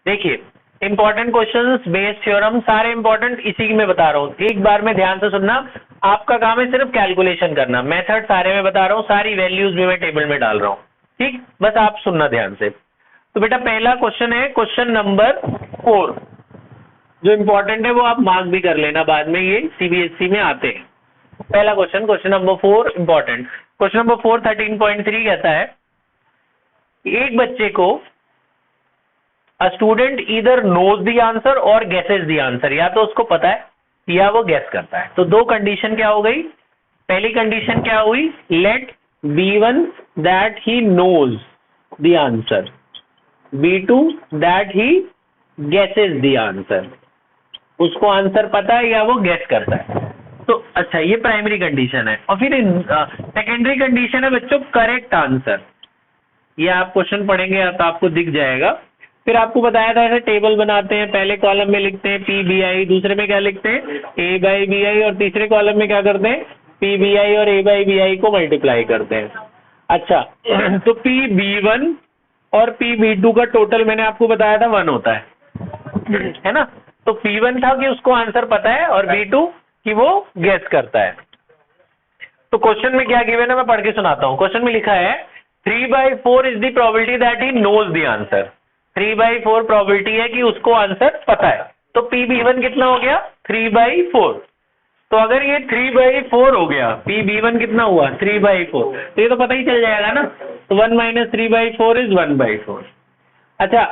देखिए important questions, Bayes theorem, सारे important इसी में बता रहा हूँ। एक बार में ध्यान से सुनना, आपका काम है सिर्फ कैलकुलेशन करना। मेथड सारे में बता रहा हूँ, सारी वैल्यूज भी मैं टेबल में डाल रहा हूँ, ठीक। बस आप सुनना ध्यान से। तो बेटा पहला क्वेश्चन है क्वेश्चन नंबर 4, जो इंपॉर्टेंट है वो आप मार्क भी कर लेना, बाद में ये सीबीएसई में आते हैं। पहला question, question number 4 important. Question number 4 13.3 कहता है एक बच्चे को a student either knows the answer और गेसेस द आंसर, या तो उसको पता है या वो गेस करता है। तो दो कंडीशन क्या हो गई? पहली कंडीशन क्या हुई? Let B1 that he knows the answer, B2 that he guesses the answer, उसको आंसर पता है या वो गेस करता है। तो अच्छा, ये प्राइमरी कंडीशन है। और फिर सेकेंडरी कंडीशन है बच्चों करेक्ट आंसर। ये आप क्वेश्चन पढ़ेंगे तो आपको दिख जाएगा। फिर आपको बताया था ऐसे टेबल बनाते हैं, पहले कॉलम में लिखते हैं PBI, दूसरे में क्या लिखते हैं A/BI, और तीसरे कॉलम में क्या करते हैं PBI और A/BI को मल्टीप्लाई करते हैं। अच्छा तो PB1 और PB2 का टोटल मैंने आपको बताया था 1 होता है ना। तो P1 था कि उसको आंसर पता है और B2 कि वो गेस करता है। तो क्वेश्चन में क्या गिवन है मैं पढ़ के सुनाता हूं। क्वेश्चन में लिखा है 3/4 is the probability that he knows the answer. 3/4 probability है कि उसको आंसर पता है। तो PB1 कितना हो गया? 3/4। तो अगर ये 3/4 हो गया, PB1 कितना हुआ? 3/4। तो ये तो पता ही चल जाएगा ना। तो 1 - 3/4 इज 1/4। अच्छा,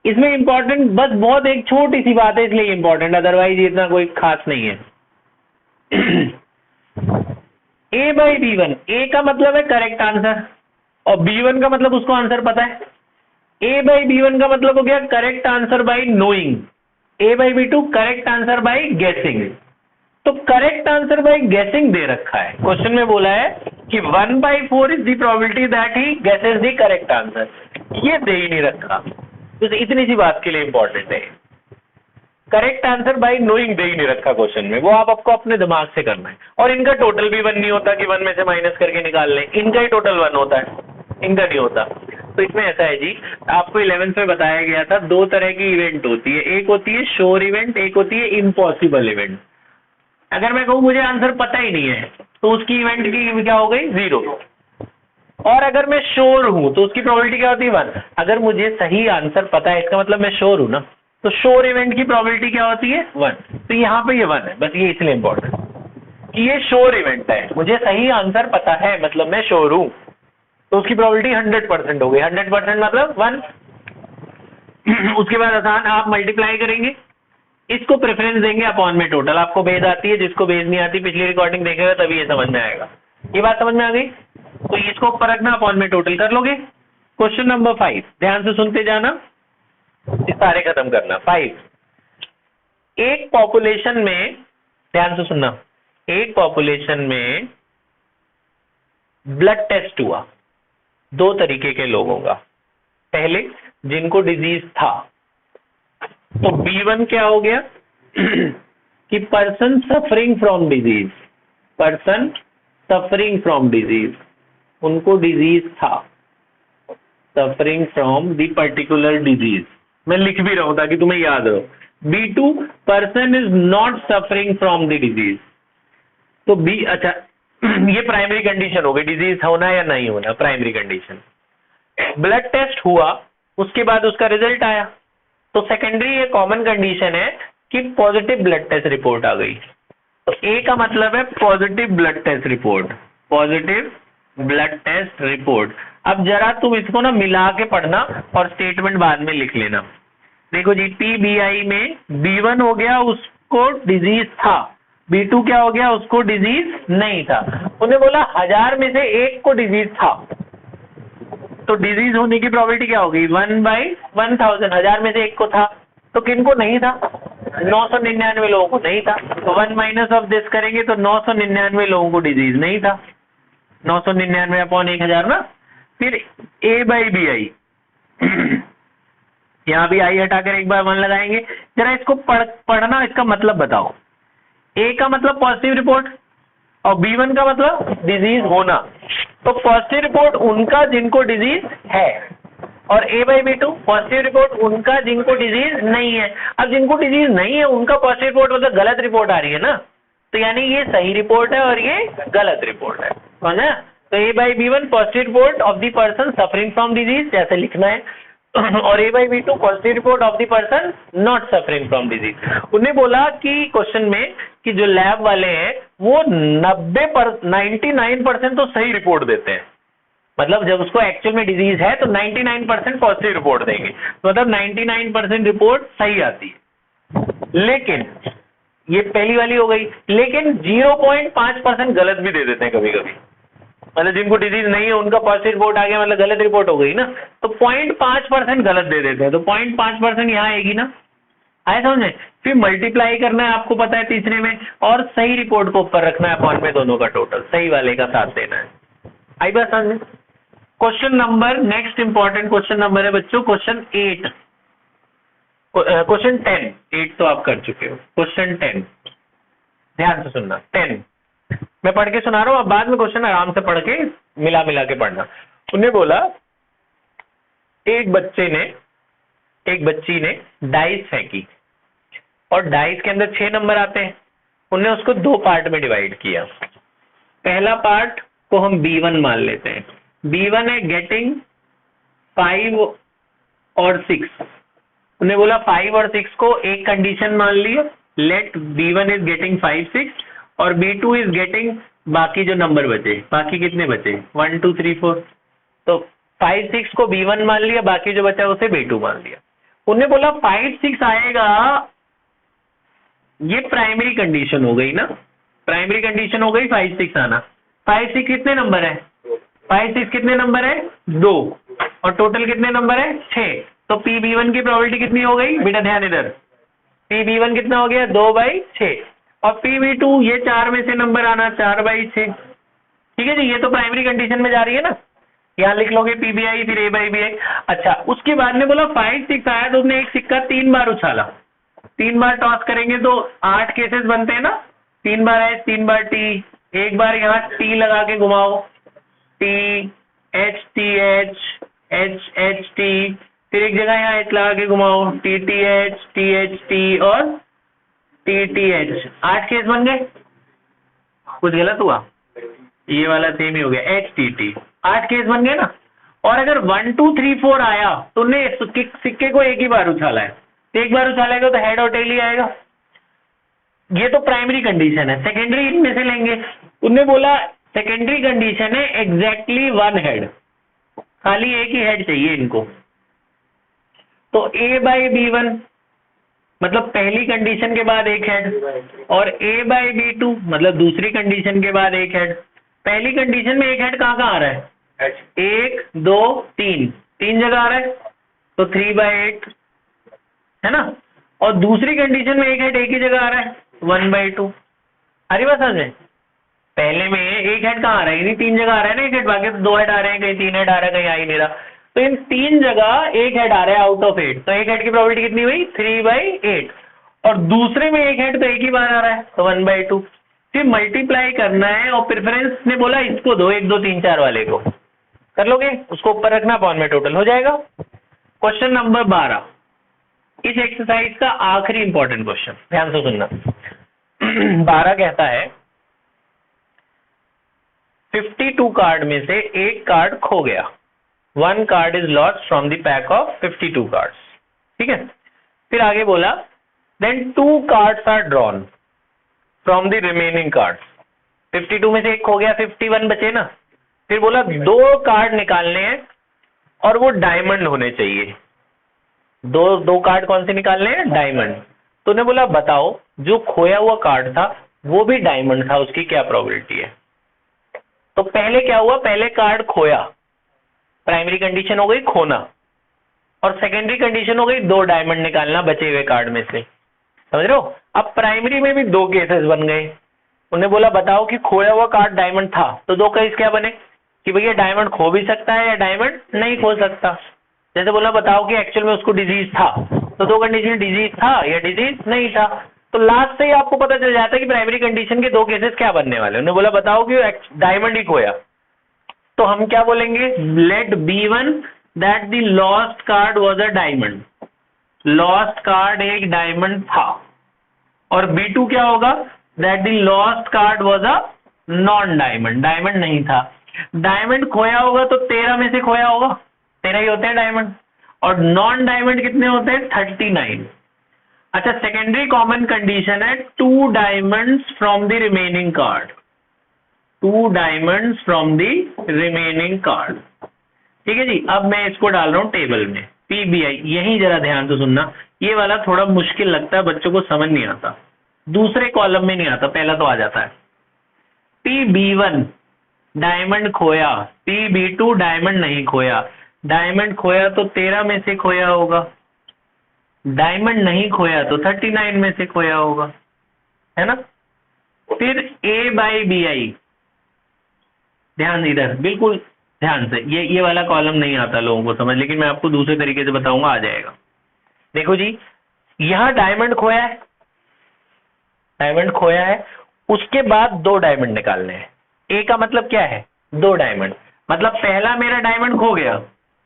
इसमें इंपॉर्टेंट बस बहुत एक छोटी सी बात है इसलिए इंपॉर्टेंट, अदरवाइज इतना कोई खास नहीं है। A/B1, A का मतलब है करेक्ट आंसर और B1 का मतलब उसको आंसर पता है। A/B1 का मतलब हो गया correct answer by knowing, A/B2 correct answer by गेसिंग। तो करेक्ट आंसर बाय गेसिंग दे रखा है, क्वेश्चन में बोला है कि 1/4 is the probability that he guesses the correct answer, ये दे ही नहीं रखा। तो इतनी सी बात के लिए इंपॉर्टेंट है। करेक्ट आंसर बाय नोइंग दे ही नहीं रखा क्वेश्चन में, वो आपको अपने दिमाग से करना है। और इनका टोटल भी 1 नहीं होता कि 1 में से माइनस करके निकाल लें, इनका ही टोटल 1 होता है, इनका नहीं होता। तो इसमें ऐसा है जी, आपको 11th में बताया गया था 2 तरह की इवेंट होती है, एक होती है श्योर इवेंट, एक होती है इम्पॉसिबल इवेंट। अगर मैं कहूं मुझे आंसर पता ही नहीं है तो उसकी इवेंट की क्या हो गई? 0। और अगर मैं श्योर हूं तो उसकी प्रोबेबिलिटी क्या होती है? 1। अगर मुझे सही आंसर पता है इसका मतलब मैं श्योर हूं ना, तो श्योर इवेंट की प्रोबेबिलिटी क्या होती है? 1। तो यहाँ पे ये 1 है, बस ये इसलिए इंपॉर्टेंट कि ये श्योर इवेंट है, मुझे सही आंसर पता है मतलब मैं श्योर हूं, तो उसकी प्रोबेबिलिटी 100% हो गई। 100% मतलब 1। उसके बाद आसान, आप मल्टीप्लाई करेंगे, इसको प्रेफरेंस देंगे अपॉन में टोटल। आपको बेस आती है, जिसको बेस नहीं आती पिछली रिकॉर्डिंग देखेगा तभी ये समझ में आएगा। ये बात समझ में आ गई? तो इसको परखना, अपॉन में टोटल कर लोगे। क्वेश्चन नंबर 5, ध्यान से सुनते जाना, सारे खत्म करना। 5, एक पॉपुलेशन में, ध्यान से सुनना, एक पॉपुलेशन में ब्लड टेस्ट हुआ 2 तरीके के लोगों का। पहले जिनको डिजीज था, तो B1 क्या हो गया कि person suffering from disease, person suffering from disease, उनको डिजीज था, suffering from the particular disease. मैं लिख भी रहा हूं ताकि तुम्हें याद रहो। B2 person is not suffering from the disease. तो B, अच्छा ये प्राइमरी कंडीशन हो गई, डिजीज होना या नहीं होना, प्राइमरी कंडीशन। ब्लड टेस्ट हुआ, उसके बाद उसका रिजल्ट आया, तो सेकेंडरी ये कॉमन कंडीशन है कि पॉजिटिव ब्लड टेस्ट रिपोर्ट आ गई। तो A का मतलब है positive blood test report, positive blood test report. अब जरा तुम इसको ना मिला के पढ़ना और स्टेटमेंट बाद में लिख लेना। देखो जी, PBI में B1 हो गया, उसको डिजीज था, B2 क्या हो गया? उसको डिजीज नहीं था। उन्हें बोला 1000 में से 1 को डिजीज था, तो डिजीज होने की प्रोबेबिलिटी क्या होगी? 1/1000। 1000 में से 1 को था, तो किन को नहीं था? 999 लोगों को नहीं था। तो 1 माइनस ऑफ दिस करेंगे तो 999 लोगों को डिजीज नहीं था। 999 अपॉन 1000 ना। फिर A/BI, यहाँ भी आई हटाकर एक बार 1 लगाएंगे। जरा इसको पढ़ना, इसका मतलब बताओ। A का मतलब पॉजिटिव रिपोर्ट और B1 का मतलब डिजीज होना। तो पॉजिटिव रिपोर्ट उनका जिनको डिजीज है, और A/B2 पॉजिटिव रिपोर्ट उनका जिनको डिजीज नहीं है। अब जिनको डिजीज नहीं है उनका पॉजिटिव रिपोर्ट मतलब गलत रिपोर्ट आ रही है ना, तो यानी ये सही रिपोर्ट है और ये गलत रिपोर्ट है ना। तो A/B1 positive report of the person suffering from disease जैसे लिखना है, और A/B2 positive report of the person not suffering from disease. उन्हें बोला कि क्वेश्चन में कि जो लैब वाले हैं वो 99% तो सही रिपोर्ट देते हैं, मतलब जब उसको एक्चुअल में डिजीज है तो 99% पॉजिटिव रिपोर्ट देंगे, तो मतलब 99% रिपोर्ट सही आती है। लेकिन ये पहली वाली हो गई, लेकिन 0.5% गलत भी दे देते हैं कभी कभी, मतलब जिनको डिजीज नहीं है उनका पॉजिटिव रिपोर्ट आ गया मतलब गलत रिपोर्ट हो गई ना, तो 0.5% गलत दे देते हैं, तो 0.5% यहाँ आएगी ना, आए समझे। फिर मल्टीप्लाई करना है आपको पता है तीसरे में, और सही रिपोर्ट को ऊपर रखना है अपॉन में दोनों का टोटल, सही वाले का साथ देना है। आई बात समझ। Question number next important question number है बच्चों क्वेश्चन 10 8 तो आप कर चुके हो। क्वेश्चन 10 ध्यान से सुनना, 10 मैं पढ़ के सुना रहा हूँ, अब बाद में क्वेश्चन आराम से पढ़ के मिला के पढ़ना। उन्हें बोला एक बच्ची ने डाइस फेंकी और डाइस के अंदर 6 नंबर आते हैं, उन्हें उसको 2 पार्ट में डिवाइड किया। पहला पार्ट को हम B1 मान लेते हैं, B1 है गेटिंग 5 और 6। उन्हें बोला 5 और 6 को एक कंडीशन मान लिया, लेट B1 इज गेटिंग 5 6 और B2 इज गेटिंग बाकी जो नंबर बचे, बाकी कितने बचे 1 2 3 4, तो 5 6 को B1 मान लिया, बाकी जो बचा उसे B2 मान लिया। उन्हें बोला 5 6 आएगा, ये प्राइमरी कंडीशन हो गई ना, प्राइमरी कंडीशन हो गई 5 6 आना। 5 6 कितने नंबर है, 5 6 कितने नंबर है 2, और टोटल कितने नंबर है 6, तो PB1 की प्रोबेबिलिटी कितनी हो गई बेटा, ध्यान इधर, PB1 कितना हो गया 2/6, और PB2 ये 4 में से नंबर आना 4/6। ठीक है जी, ये तो प्राइमरी कंडीशन में जा रही है ना, यहाँ लिख लोगे PBI फिर A/BI। अच्छा, उसके बाद में बोला 5 6 आया तो उसने एक सिक्का 3 बार उछाला, 3 बार टॉस करेंगे तो 8 केसेस बनते हैं ना, 3 बार H 3 बार T, एक बार यहाँ T लगा के घुमाओ, T H T H H H T, फिर एक जगह यहाँ H लगा के घुमाओ, T T H T H T और T T H, 8 केस बन गए। कुछ गलत हुआ, ये वाला सेम ही हो गया H T T, 8 केस बन गए ना। और अगर 1 2 3 4 आया तो उन्हें सिक्के को एक ही बार उछाला है, तो एक बार उछालेगा तो हेड और टेल ही आएगा, ये तो प्राइमरी कंडीशन है। सेकेंडरी इनमें से लेंगे, उन्होंने बोला सेकेंडरी कंडीशन है एग्जैक्टली 1 हेड, खाली एक ही हेड चाहिए इनको, तो A/B1 मतलब पहली कंडीशन के बाद एक हेड, और A/B2 मतलब दूसरी कंडीशन के बाद एक हेड। पहली कंडीशन में एक हेड कहाँ आ रहा है, 1 2 3 जगह आ रहा है, तो 3/8 है ना, और दूसरी कंडीशन में एक हेड एक ही जगह आ रहा है 1/2। अरे बस समझे, पहले में एक हेड कहाँ आ रहा है, इन्हीं 3 जगह आ रहा है ना एक हेड, बाकी तो 2 हेड आ रहे हैं, कहीं 3 हेड आ रहा है, कहीं आ ही नहीं रहा, तो इन 3 जगह एक हेड आ रहा है आउट ऑफ 8, तो एक हेड की प्रोबेबिलिटी कितनी हुई 3/8, और दूसरे में एक हेड तो एक ही बार आ रहा है तो 1/2। फिर मल्टीप्लाई करना है, और प्रेफरेंस ने बोला इसको दो 1 2 3 4 वाले को कर लोगे, उसको ऊपर रखना, अपॉन में टोटल हो जाएगा। क्वेश्चन नंबर 12 इस एक्सरसाइज का आखिरी इंपॉर्टेंट क्वेश्चन, ध्यान से सुनना। 12 कहता है 52 कार्ड में से एक कार्ड खो गया, 1 card is lost from the pack of 52 cards. ठीक है, फिर आगे बोला then 2 cards are drawn from the remaining cards, 52 में से एक खो गया, 51 बचे ना। फिर बोला 2 कार्ड निकालने हैं और वो डायमंड होने चाहिए, दो कार्ड कौन से निकालने हैं, डायमंड। तो उन्हें बोला बताओ जो खोया हुआ कार्ड था वो भी डायमंड था, उसकी क्या प्रोबेबिलिटी है। तो पहले क्या हुआ, पहले कार्ड खोया, प्राइमरी कंडीशन हो गई खोना, और सेकेंडरी कंडीशन हो गई 2 डायमंड निकालना बचे हुए कार्ड में से, समझ रहे हो। अब प्राइमरी में भी 2 केसेस बन गए, उन्हें बोला बताओ कि खोया हुआ कार्ड डायमंड था, तो 2 केस क्या बने कि भैया डायमंड खो भी सकता है या डायमंड नहीं खो सकता। जैसे बोला बताओ कि एक्चुअल में उसको डिजीज था, तो 2 कंडीशन डिजीज था या डिजीज नहीं था, तो लास्ट से ही आपको पता चल जाता है कि प्राइमरी कंडीशन के 2 केसेस क्या बनने वाले। उन्हें बोला बताओ कि डायमंड ही खोया, तो हम क्या बोलेंगे, let B1 that the lost card was a diamond, lost card एक डायमंड था। और B2 क्या होगा, that the lost card was a non diamond, diamond नहीं था। डायमंड खोया होगा तो 13 में से खोया होगा, 13 ही होते हैं डायमंड, और नॉन डायमंड कितने होते हैं, 39। अच्छा, सेकेंडरी कॉमन कंडीशन है 2 diamonds from the remaining card, 2 diamonds from the remaining card. ठीक है जी, अब मैं इसको डाल रहा हूं टेबल में, PBI। यही जरा ध्यान से सुनना, ये वाला थोड़ा मुश्किल लगता है, बच्चों को समझ नहीं आता, दूसरे कॉलम में नहीं आता, पहला तो आ जाता है। PB1 डायमंड खोया, PB2 डायमंड नहीं खोया। डायमंड खोया तो 13 में से खोया होगा, डायमंड नहीं खोया तो 39 में से खोया होगा, है ना। फिर A/BI, ध्यान इधर बिल्कुल ध्यान से, ये वाला कॉलम नहीं आता लोगों को समझ, लेकिन मैं आपको दूसरे तरीके से बताऊंगा, आ जाएगा। देखो जी, यहां डायमंड खोया है, डायमंड खोया है, उसके बाद 2 डायमंड निकालने हैं। ए का मतलब क्या है, 2 डायमंड, मतलब पहला मेरा डायमंड खो गया,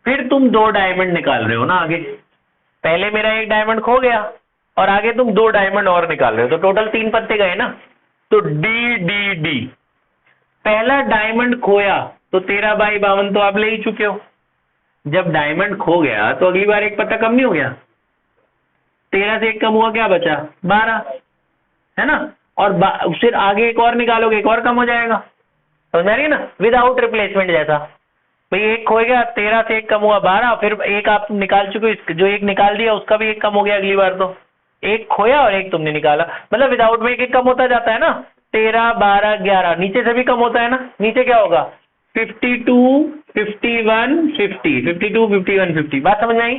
फिर तुम 2 डायमंड निकाल रहे हो ना आगे। पहले मेरा 1 डायमंड खो गया और आगे तुम 2 डायमंड और निकाल रहे हो, तो टोटल 3 पत्ते गए ना। तो D पहला डायमंड खोया तो 13/52 तो आप ले ही चुके हो। जब डायमंड खो गया तो अगली बार 1 पत्ता कम नहीं हो गया, 13 से 1 कम हुआ, क्या बचा, 12, है ना। और फिर आगे एक और निकालोगे, एक और कम हो जाएगा, समझ में आ रही है ना, विदाउट रिप्लेसमेंट जैसा। भाई 1 खो गया, 13 से 1 कम हुआ 12, फिर 1 आप निकाल चुके हो, जो 1 निकाल दिया उसका भी 1 कम हो गया, अगली बार तो 1 खोया और 1 तुमने निकाला, मतलब विदाउट में 1 कम होता जाता है ना, 13, 12, 11, नीचे से भी कम होता है ना, नीचे क्या होगा, 52, 51, 50, 52, 51, 50, बात समझ में आई।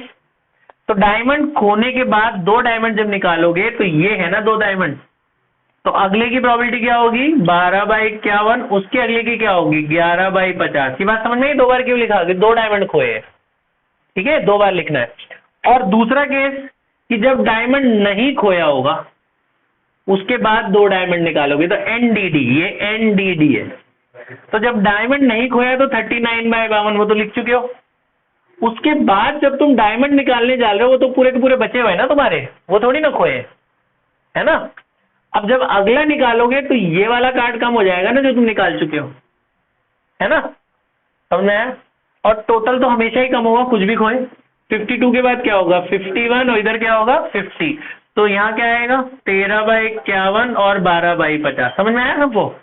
तो डायमंड खोने के बाद 2 डायमंड जब निकालोगे तो ये है ना 2 डायमंड, तो अगले की प्रोबेबिलिटी क्या होगी, 12/51, उसके अगले की क्या होगी, 11/50। की बात समझ में आई, 2 बार क्यों लिखा, 2 डायमंड खोए, ठीक है, 2 बार लिखना है। और दूसरा केस कि जब डायमंड नहीं खोया होगा उसके बाद 2 डायमंड निकालोगे, तो NDD, ये NDD है। तो जब डायमंड नहीं खोया तो 39/52, वो तो लिख चुके हो। उसके बाद जब तुम डायमंड निकालने जा रहे हो, वो तो पूरे के पूरे बचे हुए ना तुम्हारे, वो थोड़ी ना खोए, है ना। अब जब अगला निकालोगे तो ये वाला कार्ड कम हो जाएगा ना जो तुम निकाल चुके हो, है ना, समझ में आया। और टोटल तो हमेशा ही कम होगा, कुछ भी खोए। 52 के बाद क्या होगा, 51, और इधर क्या होगा, 50। तो यहाँ क्या आएगा, 13/51 और 12/50। समझ में आया सबको,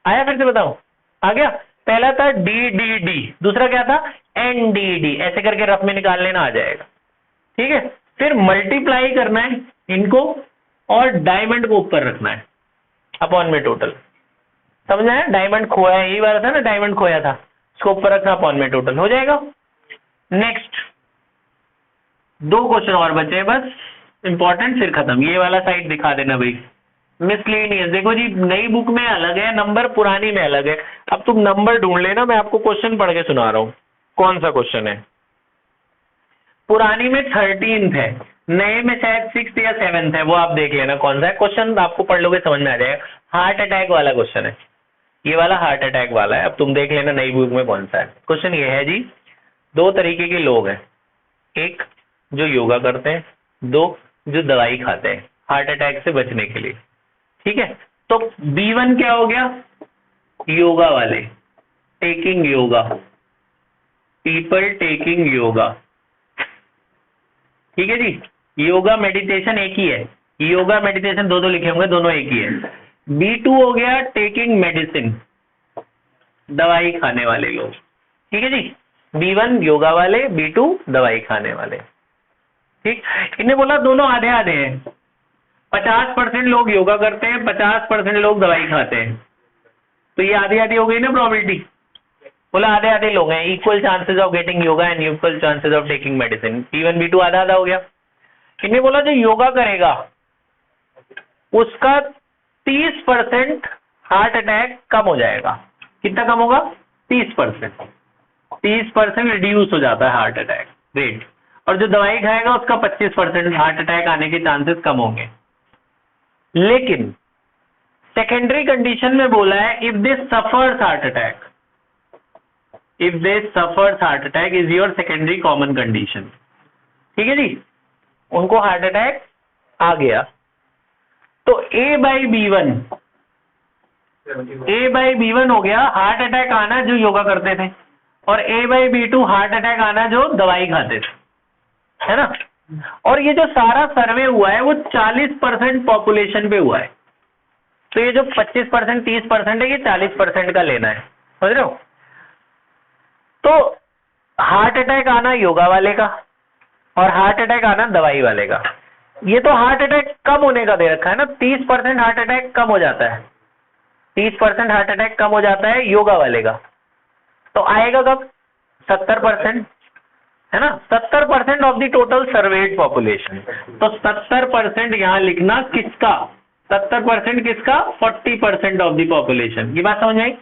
आया, फिर से बताओ, आ गया। पहला था DDD, दूसरा क्या था, NDD, ऐसे करके रफ में निकाल लेना, आ जाएगा, ठीक है। फिर मल्टीप्लाई करना है इनको और डायमंड को ऊपर रखना है अपॉन में टोटल, समझ आया। डायमंड खोया है, यही वाला था ना, डायमंड खोया था, इसको ऊपर रखना अपॉन में टोटल, हो जाएगा। नेक्स्ट 2 क्वेश्चन और बचे बस, इंपॉर्टेंट, फिर खत्म। ये वाला साइड दिखा देना भाई, मिसलेनियस। देखो जी, नई बुक में अलग है नंबर, पुरानी में अलग है। अब तुम नंबर ढूंढ लेना, मैं आपको क्वेश्चन पढ़ के सुना रहा हूं कौन सा क्वेश्चन है। पुरानी में 13th है, नए में शायद 6th या 7th है, वो आप देख लेना कौन सा है। क्वेश्चन आपको पढ़ लोगे समझ में आ जाएगा। हार्ट अटैक वाला क्वेश्चन है, ये वाला हार्ट अटैक वाला है। अब तुम देख लेना नई बुक में कौन सा है। क्वेश्चन ये है जी, 2 तरीके के लोग हैं, एक जो योगा करते हैं, 2 जो दवाई खाते हैं हार्ट अटैक से बचने के लिए, ठीक है। तो B1 क्या हो गया, योगा वाले, taking yoga, people taking yoga, ठीक है जी। योगा मेडिटेशन एक ही है, योगा मेडिटेशन 2 लिखे होंगे, दोनों एक ही है। B2 हो गया टेकिंग मेडिसिन, दवाई खाने वाले लोग, ठीक है जी। B1 योगा वाले, B2 दवाई खाने वाले, ठीक। इन्हें बोला दोनों आधे आधे हैं, 50% लोग योगा करते हैं, 50% लोग दवाई खाते हैं, तो ये आधी आधी हो गई ना प्रोबेबिलिटी। बोला आधे आधे लोग हैं, equal chances of getting yoga and equal chances of taking medicine. B1 B2 आधा आधा हो गया। इन्हें बोला जो योगा करेगा उसका 30% हार्ट अटैक कम हो जाएगा। कितना कम होगा, 30%, 30% रिड्यूस हो जाता है हार्ट अटैक रेट। और जो दवाई खाएगा उसका 25% हार्ट अटैक आने के चांसेस कम होंगे। लेकिन सेकेंडरी कंडीशन में बोला है if this suffers heart attack, if they suffers heart attack is your secondary common condition. ठीक है जी, उनको हार्ट अटैक आ गया तो A/B1 हो गया हार्ट अटैक आना जो योगा करते थे, और A/B2 हार्ट अटैक आना जो दवाई खाते थे, है ना। और ये जो सारा सर्वे हुआ है वो 40% पॉपुलेशन पे हुआ है, तो ये जो 25% 30% है ये 40% का लेना है, समझ रहे हो। तो हार्ट अटैक आना योगा वाले का और हार्ट अटैक आना दवाई वाले का। ये तो हार्ट अटैक कम होने का दे रखा है ना, 30% हार्ट अटैक कम हो जाता है, 30% हार्ट अटैक कम हो जाता है योगा वाले का। तो आएगा कब? 70%, है ना। 70% of the total served population. तो 70% यहां लिखना किसका? 70% किसका? 40% ऑफ द पॉपुलेशन। ये बात समझ आई?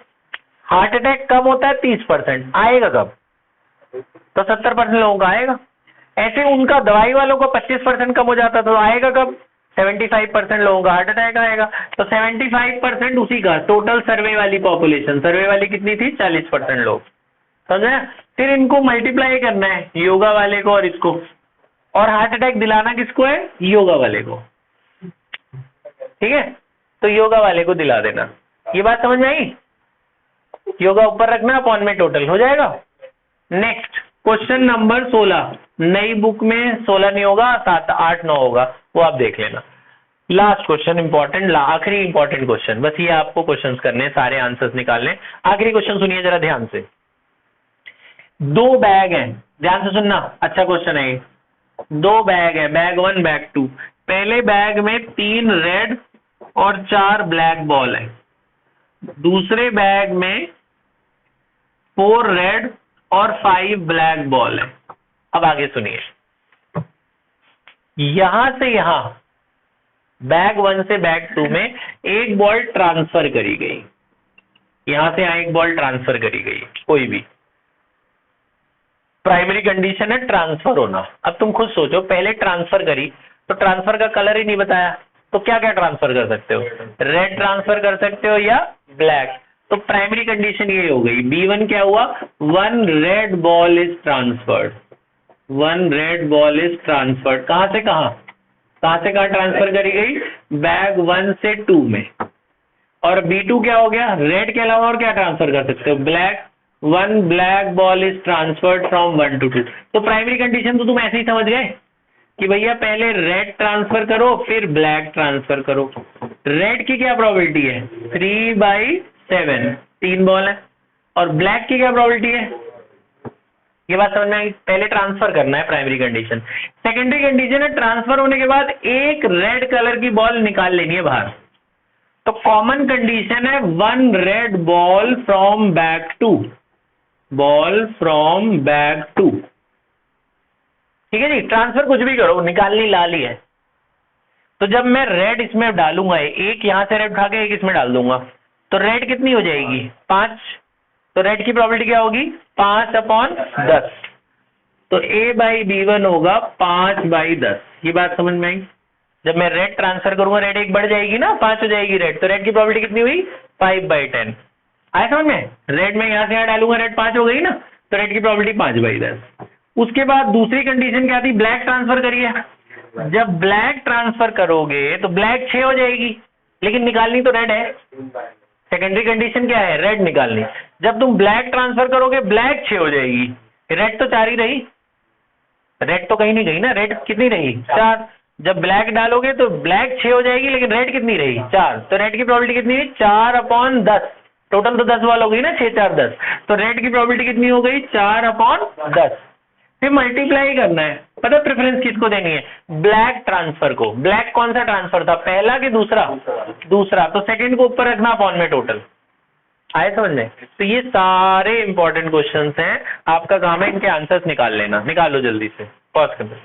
हार्ट अटैक कम होता है 30%, आएगा कब? तो 70% लोगों का आएगा। ऐसे उनका दवाई वालों को 25% कम हो जाता तो आएगा कब? 75% लोगों का हार्ट अटैक आएगा। तो 75% उसी का टोटल सर्वे वाली पॉपुलेशन। सर्वे वाली कितनी थी? 40% लोग, समझे। फिर इनको मल्टीप्लाई करना है, योगा वाले को और इसको, और हार्ट अटैक दिलाना किसको है? योगा वाले को। ठीक है, तो योगा वाले को दिला देना। ये बात समझ में आई? योगा ऊपर रखना, अपॉन में टोटल हो जाएगा। नेक्स्ट क्वेश्चन नंबर 16, नई बुक में 16 नहीं होगा, 7 8 9 होगा, वो आप देख लेना। लास्ट क्वेश्चन इंपॉर्टेंट, आखिरी इंपॉर्टेंट क्वेश्चन, बस ये आपको क्वेश्चंस करने, सारे आंसर्स निकालने। आखिरी क्वेश्चन सुनिए जरा ध्यान से। 2 बैग हैं, ध्यान से सुनना, अच्छा क्वेश्चन है ये। 2 बैग है, बैग 1 बैग 2। पहले बैग में 3 रेड और 4 ब्लैक बॉल है, दूसरे बैग में 4 रेड और 5 ब्लैक बॉल है। अब आगे सुनिए, यहां से यहां बैग 1 से बैग 2 में एक बॉल ट्रांसफर करी गई, यहां से यहां एक बॉल ट्रांसफर करी गई, कोई भी। प्राइमरी कंडीशन है ट्रांसफर होना। अब तुम खुद सोचो, पहले ट्रांसफर करी तो ट्रांसफर का कलर ही नहीं बताया, तो क्या क्या ट्रांसफर कर सकते हो? रेड ट्रांसफर कर सकते हो या ब्लैक। तो प्राइमरी कंडीशन ये हो गई। B1 क्या हुआ? 1 red ball is transferred, 1 red ball is transferred. कहां से कहां ट्रांसफर करी गई? बैग 1 से 2 में। और B2 क्या हो गया? रेड के अलावा और क्या ट्रांसफर कर सकते हो? Black. 1 black ball is transferred from 1 to 2। तो प्राइमरी कंडीशन तो तुम ऐसे ही समझ गए कि भैया पहले रेड ट्रांसफर करो फिर ब्लैक ट्रांसफर करो। रेड की क्या प्रोबेबिलिटी है? 3/7, 3 बॉल है। और ब्लैक की क्या प्रोबेबिलिटी है? ये बात समझ में आई? पहले ट्रांसफर करना है, प्राइमरी कंडीशन। सेकेंडरी कंडीशन है ट्रांसफर होने के बाद एक रेड कलर की बॉल निकाल लेनी है बाहर। तो कॉमन कंडीशन है 1 red ball from bag 2, ball from bag 2। ठीक है जी, ट्रांसफर कुछ भी करो, निकालनी लाली है। तो जब मैं रेड इसमें डालूंगा, एक यहां से रेड उठा के एक इसमें डाल दूंगा, तो रेड कितनी हो जाएगी? 5। तो रेड की प्रोबेबिलिटी क्या होगी? 5/10। तो A/B1 होगा 5/10। ये बात समझ में आई? जब मैं रेड ट्रांसफर करूंगा, रेड एक बढ़ जाएगी ना, 5 हो जाएगी रेड, तो रेड की प्रोबेबिलिटी कितनी हुई? 5/10। आया समझ में? रेड में यहां से यहां डालूंगा, रेड 5 हो गई ना, तो रेड की प्रोबेबिलिटी 5/10। उसके बाद दूसरी कंडीशन क्या थी? ब्लैक ट्रांसफर करिए। जब ब्लैक ट्रांसफर करोगे तो ब्लैक 6 हो जाएगी, लेकिन निकालनी तो रेड है। सेकेंडरी कंडीशन क्या है? रेड निकालनी। जब तुम ब्लैक ट्रांसफर करोगे ब्लैक 6 हो जाएगी, रेड तो 4 ही रही, रेड तो कहीं नहीं गई ना, रेड कितनी रही? 4। जब ब्लैक डालोगे तो ब्लैक 6 हो जाएगी, लेकिन रेड कितनी रही? 4। तो रेड की प्रोबेबिलिटी कितनी है? 4/10। टोटल तो 10 बॉल हो गई ना, 6 4 10। तो रेड की प्रोबेबिलिटी कितनी हो गई? 4/10। फिर मल्टीप्लाई करना है। पता प्रेफरेंस किसको देनी है? ब्लैक ट्रांसफर को। ब्लैक कौन सा ट्रांसफर था, पहला कि दूसरा? दूसरा। तो सेकंड को ऊपर रखना, अपॉन में टोटल। आए समझ में? तो ये सारे इंपॉर्टेंट क्वेश्चंस हैं, आपका काम है इनके आंसर्स निकाल लेना। निकालो जल्दी से, पॉज कर दो।